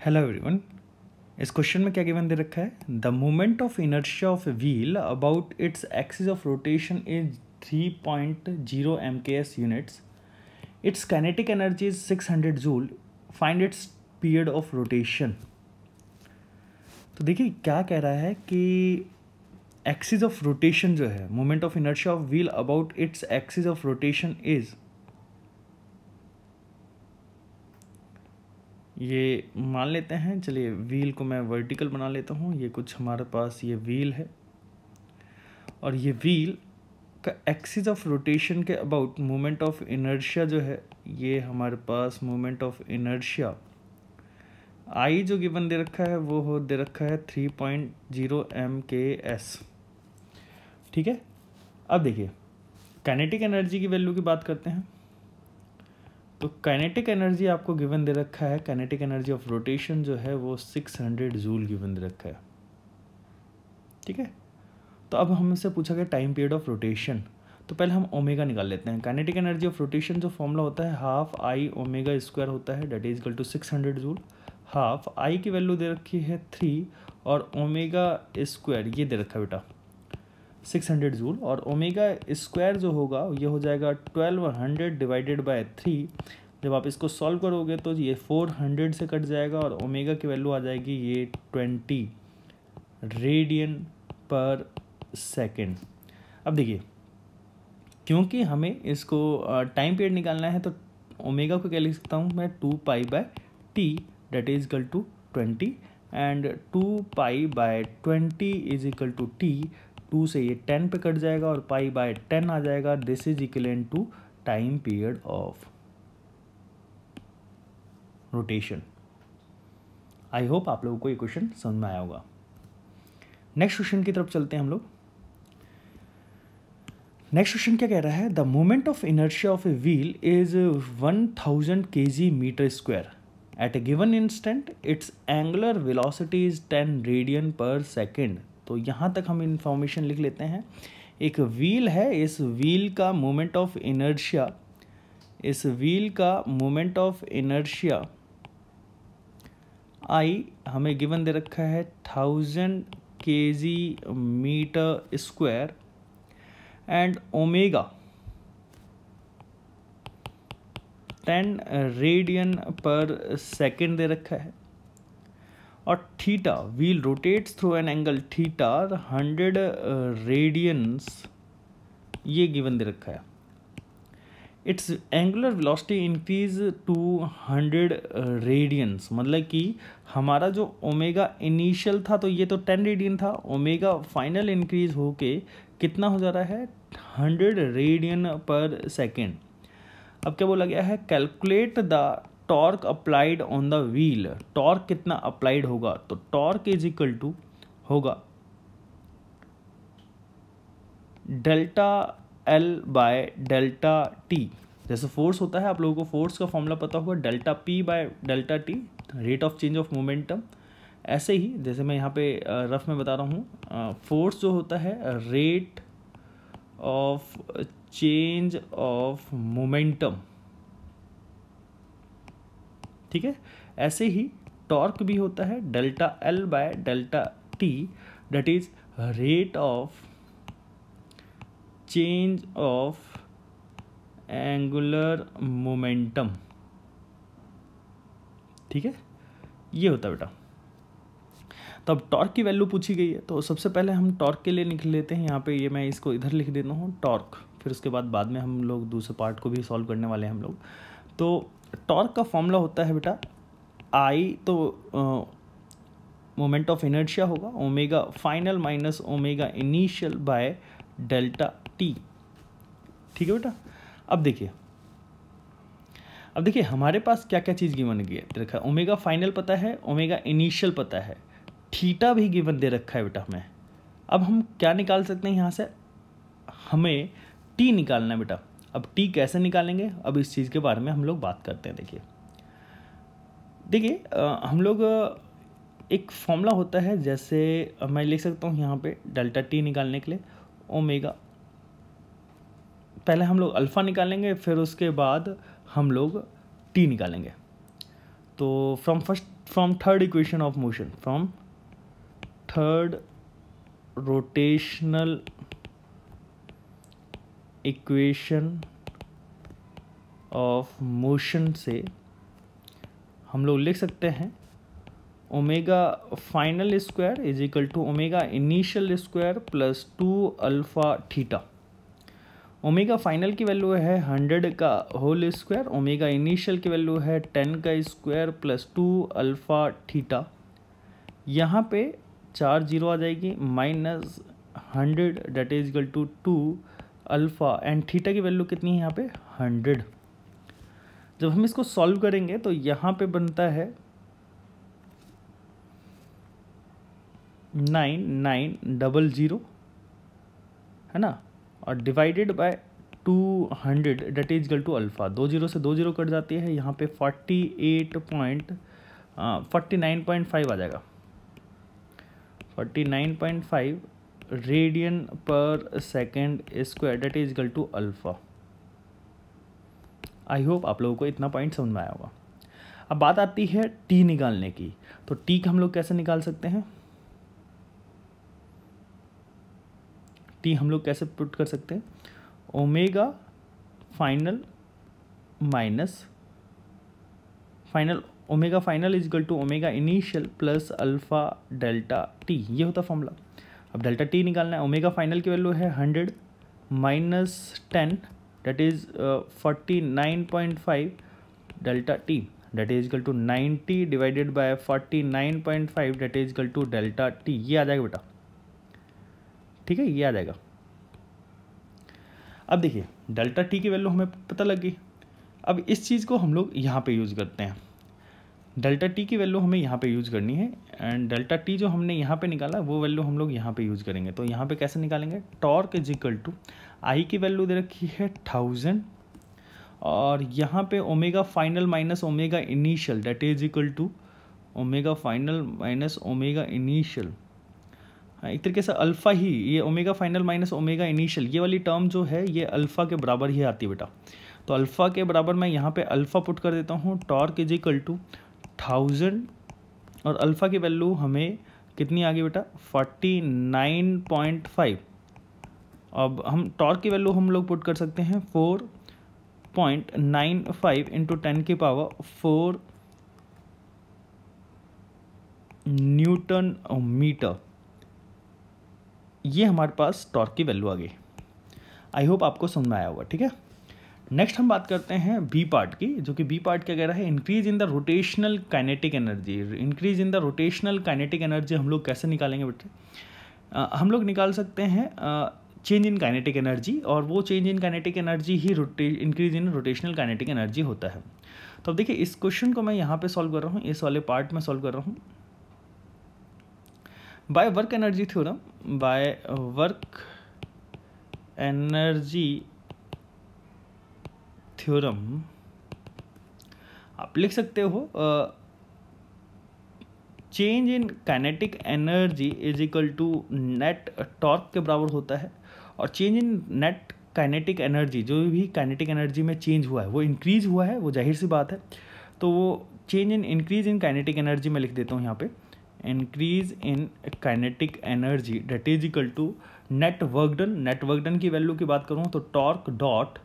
Hello everyone. इस question में क्या गिवन दे रखा है? The moment of inertia of a wheel about its axis of rotation is 3.0 mks units. It's kinetic energy is 600 joule. Find its period of rotation. तो देखिए क्या कह रहा है कि एक्सिस ऑफ रोटेशन जो है, moment of inertia of wheel about its axis of rotation is, ये मान लेते हैं, चलिए व्हील को मैं वर्टिकल बना लेता हूँ। ये कुछ हमारे पास ये व्हील है और ये व्हील का एक्सिस ऑफ रोटेशन के अबाउट मोमेंट ऑफ इनर्शिया जो है, ये हमारे पास मोमेंट ऑफ इनर्शिया आई जो गिवन दे रखा है वो हो दे रखा है 3.0 mks। ठीक है, अब देखिए काइनेटिक एनर्जी की वैल्यू की बात करते हैं। तो काइनेटिक एनर्जी आपको गिवन दे रखा है, काइनेटिक एनर्जी ऑफ रोटेशन जो है वो 600 जूल गिवन दे रखा है। ठीक है, तो अब हमसे पूछा गया टाइम पीरियड ऑफ रोटेशन। तो पहले हम ओमेगा निकाल लेते हैं। काइनेटिक एनर्जी ऑफ रोटेशन जो फॉर्मूला होता है हाफ आई ओमेगा स्क्वायर होता है, that is equal to 600 joule. Half I की वैल्यू दे रखी है 3 और ओमेगा स्क्वायर ये दे रखा है बेटा 600 जूल, और ओमेगा स्क्वायर जो होगा ये हो जाएगा 1200 डिवाइडेड बाय 3। जब आप इसको सॉल्व करोगे तो ये 400 से कट जाएगा और ओमेगा की वैल्यू आ जाएगी ये 20 रेडियन पर सेकेंड। अब देखिए क्योंकि हमें इसको टाइम पीरियड निकालना है तो ओमेगा को क्या लिख सकता हूँ मैं, 2π/t that is equal to 20 and 2π/20 is equal to t। 2 से ये 10 पे कट जाएगा और π/10 आ जाएगा। This is equal to time period of rotation. I hope आप लोगों को ये क्वेश्चन समझ में आया होगा। नेक्स्ट क्वेश्चन की तरफ चलते हैं हम लोग। नेक्स्ट क्वेश्चन क्या कह रहा है? The moment of inertia of a wheel is 1000 kg metre square at a given instant. Its angular velocity is 10 radian per second. तो यहाँ तक हम इंफॉर्मेशन लिख लेते हैं। एक व्हील है, इस व्हील का मोमेंट ऑफ इनर्शिया, इस व्हील का मोमेंट ऑफ इनर्शिया आई हमें गिवन दे रखा है 1000 kg metre square and omega 10 radian per second दे रखा है, और theta wheel rotates through an angle theta 100 radians ये गिवन दे रखा है। Its angular velocity increase to 100 radians, मतलब कि हमारा जो ओमेगा इनिशियल था तो ये तो 10 रेडियन था, ओमेगा फाइनल इंक्रीज होके कितना हो जा रहा है 100 रेडियन पर सेकेंड। अब क्या बोला गया है? Calculate the torque applied on the wheel. Torque कितना अप्लाइड होगा? तो टॉर्क इज इक्वल टू होगा delta L by delta T. जैसे फोर्स होता है, आप लोगों को फोर्स का फॉर्मूला पता होगा, delta P bye delta T, rate of change of momentum. ऐसे ही जैसे मैं यहाँ पे रफ में बता रहा हूँ, फोर्स जो होता है rate of change of momentum. ठीक है, ऐसे ही टॉर्क भी होता है delta L by delta T, that is rate of change of angular momentum. ठीक है, ये होता है बेटा। तो अब टॉर्क की वैल्यू पूछी गई है तो सबसे पहले हम टॉर्क के लिए लिख लेते हैं। यहाँ पे ये मैं इसको इधर लिख देता हूँ टॉर्क, फिर उसके बाद में हम लोग दूसरे पार्ट को भी सॉल्व करने वाले हैं हम लोग। तो टॉर्क का फॉर्मूला होता है बेटा आई, तो मोमेंट ऑफ इनर्शिया होगा omega final minus omega initial bye delta T. ठीक है बेटा। अब देखिए हमारे पास क्या क्या चीज़ गिवन है रखा है। ओमेगा फाइनल पता है, ओमेगा इनिशियल पता है, थीटा भी गिवन दे रखा है बेटा हमें। अब हम क्या निकाल सकते हैं यहाँ से? हमें टी निकालना है बेटा। अब टी कैसे निकालेंगे, अब इस चीज़ के बारे में हम लोग बात करते हैं। देखिए हम लोग एक फॉर्मूला होता है, जैसे मैं लिख सकता हूँ यहाँ पे डेल्टा टी निकालने के लिए ओमेगा, पहले हम लोग अल्फ़ा निकालेंगे फिर उसके बाद हम लोग टी निकालेंगे। तो from from third equation of motion, from third rotational equation of motion से हम लोग लिख सकते हैं omega final square is equal to omega initial square plus 2 alpha theta. Omega final की वैल्यू है 100 का होल स्क्वायर, ओमेगा इनिशियल की वैल्यू है 10 का स्क्वायर प्लस 2 अल्फा थीटा। यहाँ पे 4 जीरो आ जाएगी, minus 100 that is equal to 2 alpha and theta की वैल्यू कितनी है यहाँ पे 100। जब हम इसको सॉल्व करेंगे तो यहाँ पे बनता है 9900 है ना, और divided by 200 that is equal to alpha. 2 zero से 2 जीरो कट जाती है, यहाँ पे 49.5 आ जाएगा, 49.5 radian per second square that is equal to alpha. I hope आप लोगों को इतना पॉइंट समझ में आया होगा। अब बात आती है टी निकालने की, तो टी का हम लोग कैसे निकाल सकते हैं, टी हम लोग कैसे पुट कर सकते हैं, omega final minus final, omega final is equal to omega initial plus alpha delta T, ये होता फॉर्मूला। अब डेल्टा टी निकालना है, ओमेगा फाइनल की वैल्यू है 100 minus 10 that is 49.5 delta T that is equal to 90 divided by 49.5 that is equal to delta T. ये आ जाएगा बेटा, ठीक है, ये आ जाएगा। अब देखिए डेल्टा टी की वैल्यू हमें पता लग गई। अब इस चीज़ को हम लोग यहाँ पे यूज़ करते हैं, डेल्टा टी की वैल्यू हमें यहाँ पे यूज़ करनी है एंड डेल्टा टी जो हमने यहाँ पे निकाला वो वैल्यू हम लोग यहाँ पे यूज़ करेंगे। तो यहाँ पे कैसे निकालेंगे, torque is equal to I की वैल्यू दे रखी है 1000 और यहाँ पे omega final minus omega initial that is equal to omega final minus omega initial. एक तरीके से अल्फ़ा ही, ये omega final minus omega initial ये वाली टर्म जो है ये अल्फ़ा के बराबर ही आती है बेटा। तो अल्फ़ा के बराबर मैं यहाँ पे अल्फ़ा पुट कर देता हूँ, टॉर्क इज इक्वल टू 1000 और अल्फ़ा की वैल्यू हमें कितनी आ गई बेटा 49.5। अब हम टॉर्क की वैल्यू हम लोग पुट कर सकते हैं 4.95 इंटू 10 की पावर 4 न्यूटन मीटर, ये हमारे पास टॉर्क की वैल्यू आ गई। आई होप आपको समझ में आया होगा, ठीक है। नेक्स्ट हम बात करते हैं बी पार्ट की, जो कि बी पार्ट क्या कह रहा है, increase in the rotational kinetic energy. Increase in the rotational kinetic energy हम लोग कैसे निकालेंगे बेटे, हम लोग निकाल सकते हैं चेंज इन काइनेटिक एनर्जी, और वो change in kinetic energy he increase in rotational kinetic energy होता है। तो अब देखिए इस क्वेश्चन को मैं यहाँ पे सॉल्व कर रहा हूँ, इस वाले पार्ट में सॉल्व कर रहा हूँ। By work energy theorem, by work energy theorem आप लिख सकते हो change in kinetic energy is equal to net torque के बराबर होता है, और change in net kinetic energy, जो भी काइनेटिक एनर्जी में चेंज हुआ है वो इंक्रीज हुआ है, वो जाहिर सी बात है। तो वो change in increase in kinetic energy में लिख देता हूँ यहाँ पे, increase in kinetic energy that is equal to net work done. Net work done की वैल्यू की बात करूँ तो torque dot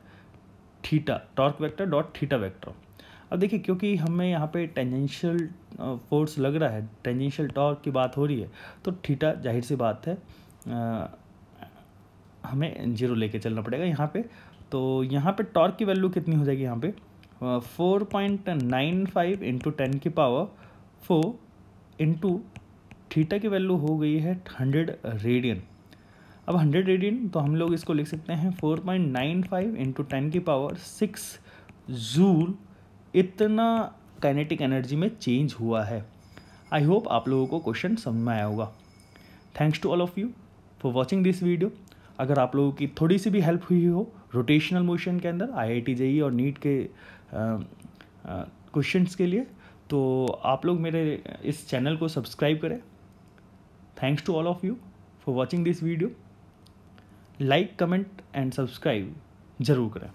theta, torque vector dot theta vector. अब देखिए क्योंकि हमें यहाँ पे टेंजेंशियल फोर्स लग रहा है, टेंजेंशियल टॉर्क की बात हो रही है, तो थीटा जाहिर सी बात है हमें जीरो लेके चलना पड़ेगा यहाँ पे। तो यहाँ पे टॉर्क की वैल्यू कितनी हो जाएगी, यहाँ पे 4.95 इंटू 10 की पावर 4 इंटू थीटा की वैल्यू हो गई है 100 रेडियन। अब 100 रेडियन तो हम लोग इसको लिख सकते हैं 4.95 इंटू 10 की पावर 6 जूल, इतना काइनेटिक एनर्जी में चेंज हुआ है। आई होप आप लोगों को क्वेश्चन समझ में आया होगा। Thanks to all of you for watching this video. अगर आप लोगों की थोड़ी सी भी हेल्प हुई हो रोटेशनल मोशन के अंदर IIT JEE और नीट के क्वेश्चंस के लिए, तो आप लोग मेरे इस चैनल को सब्सक्राइब करें। Thanks to all of you for watching this video. Like, comment and subscribe ज़रूर करें।